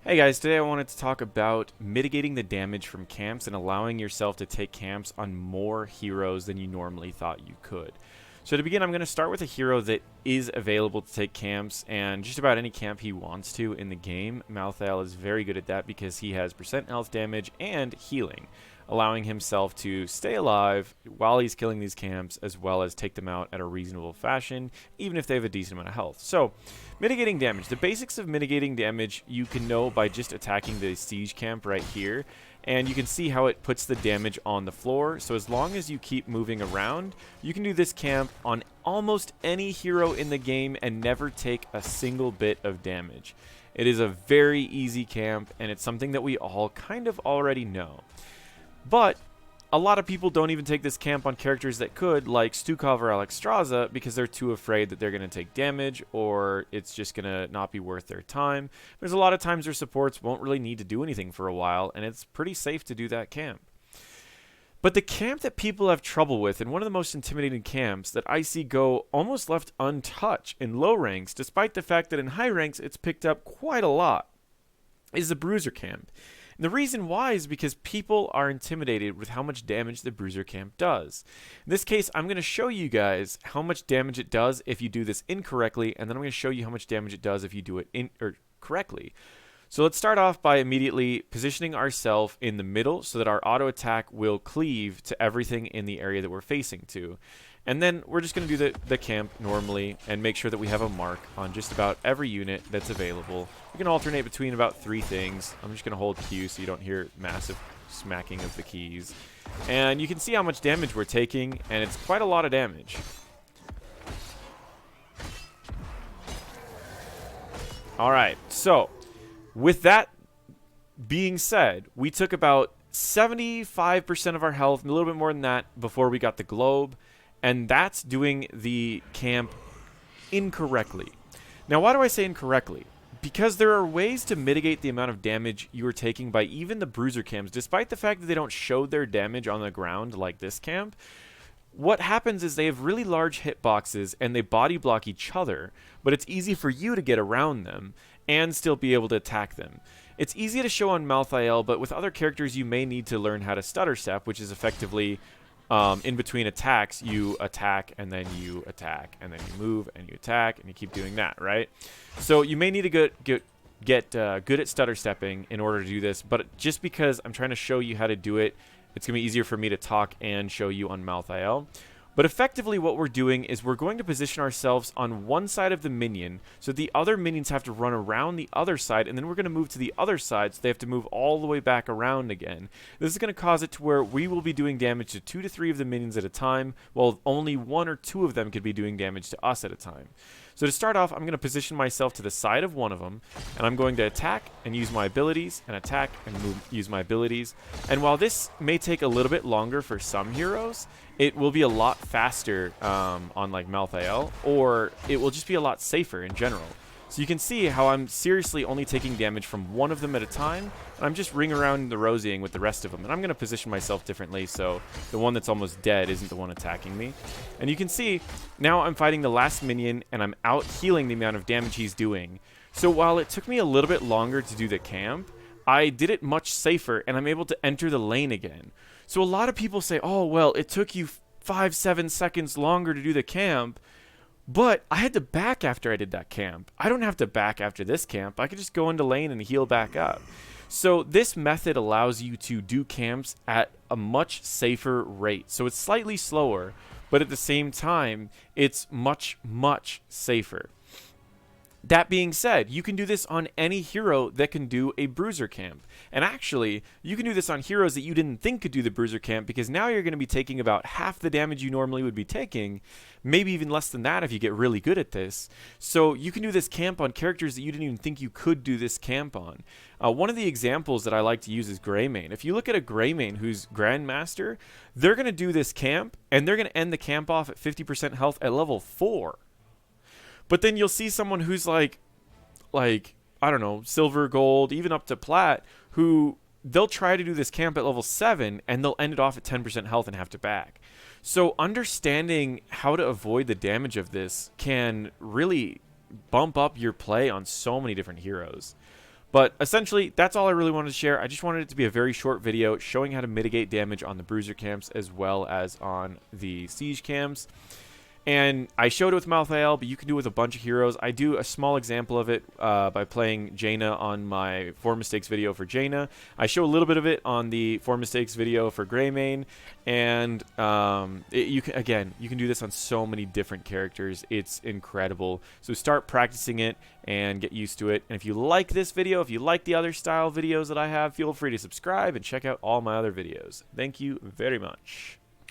Hey guys, today I wanted to talk about mitigating the damage from camps and allowing yourself to take camps on more heroes than you normally thought you could. So to begin, I'm going to start with a hero that is available to take camps, and just about any camp he wants to in the game. Malthael is very good at that because he has percent health damage and healing, allowing himself to stay alive while he's killing these camps, as well as take them out at a reasonable fashion, even if they have a decent amount of health. So, mitigating damage. The basics of mitigating damage you can know by just attacking the siege camp right here, and you can see how it puts the damage on the floor. So as long as you keep moving around, you can do this camp on almost any hero in the game and never take a single bit of damage. It is a very easy camp, and it's something that we all kind of already know. But a lot of people don't even take this camp on characters that could, like Stukov or Alexstrasza, because they're too afraid that they're going to take damage or it's just going to not be worth their time. There's a lot of times their supports won't really need to do anything for a while, and it's pretty safe to do that camp. But the camp that people have trouble with, and one of the most intimidating camps that I see go almost left untouched in low ranks, despite the fact that in high ranks it's picked up quite a lot, is the Bruiser camp. And the reason why is because people are intimidated with how much damage the Bruiser camp does. In this case, I'm going to show you guys how much damage it does if you do this incorrectly, and then I'm going to show you how much damage it does if you do it correctly. So let's start off by immediately positioning ourselves in the middle so that our auto attack will cleave to everything in the area that we're facing to. And then we're just going to do the camp normally and make sure that we have a mark on just about every unit that's available. We can alternate between about 3 things. I'm just going to hold Q so you don't hear massive smacking of the keys. And you can see how much damage we're taking, and it's quite a lot of damage. Alright, so with that being said, we took about 75% of our health, and a little bit more than that, before we got the globe. And that's doing the camp incorrectly. Now, why do I say incorrectly? Because there are ways to mitigate the amount of damage you are taking by even the Bruiser camps, despite the fact that they don't show their damage on the ground like this camp. What happens is they have really large hitboxes and they body block each other, but it's easy for you to get around them and still be able to attack them. It's easy to show on Malthael, but with other characters you may need to learn how to stutter step, which is effectively in between attacks, you attack, and then you attack, and then you move, and you attack, and you keep doing that, right? So you may need to get good at stutter stepping in order to do this, but just because I'm trying to show you how to do it, it's going to be easier for me to talk and show you on Malthael. But effectively what we're doing is we're going to position ourselves on one side of the minion, so the other minions have to run around the other side, and then we're going to move to the other side, so they have to move all the way back around again. This is going to cause it to where we will be doing damage to 2 to 3 of the minions at a time, while only 1 or 2 of them could be doing damage to us at a time. So to start off, I'm going to position myself to the side of one of them, and I'm going to attack and use my abilities, and attack and use my abilities. And while this may take a little bit longer for some heroes, it will be a lot faster on like Malthael, or it will just be a lot safer in general. So you can see how I'm seriously only taking damage from one of them at a time, and I'm just ring around the rosieing with the rest of them. And I'm going to position myself differently so the one that's almost dead isn't the one attacking me. And you can see now I'm fighting the last minion, and I'm out healing the amount of damage he's doing. So while it took me a little bit longer to do the camp, I did it much safer, and I'm able to enter the lane again. So a lot of people say, oh, well, it took you 5-7 seconds longer to do the camp, but I had to back after I did that camp. I don't have to back after this camp. I could just go into lane and heal back up. So this method allows you to do camps at a much safer rate. So it's slightly slower, but at the same time, it's much, much safer. That being said, you can do this on any hero that can do a Bruiser camp. And actually, you can do this on heroes that you didn't think could do the Bruiser camp, because now you're going to be taking about half the damage you normally would be taking, maybe even less than that if you get really good at this. So you can do this camp on characters that you didn't even think you could do this camp on. One of the examples that I like to use is Greymane. If you look at a Greymane who's Grandmaster, they're going to do this camp, and they're going to end the camp off at 50% health at level 4. But then you'll see someone who's like, I don't know, silver, gold, even up to plat, who they'll try to do this camp at level 7, and they'll end it off at 10% health and have to back. So understanding how to avoid the damage of this can really bump up your play on so many different heroes. But essentially, that's all I really wanted to share. I just wanted it to be a very short video showing how to mitigate damage on the Bruiser camps as well as on the Siege camps. And I showed it with Malthael, but you can do it with a bunch of heroes. I do a small example of it by playing Jaina on my 4 mistakes video for Jaina. I show a little bit of it on the 4 mistakes video for Greymane. And you can do this on so many different characters. It's incredible. So start practicing it and get used to it. And if you like this video, if you like the other style videos that I have, feel free to subscribe and check out all my other videos. Thank you very much.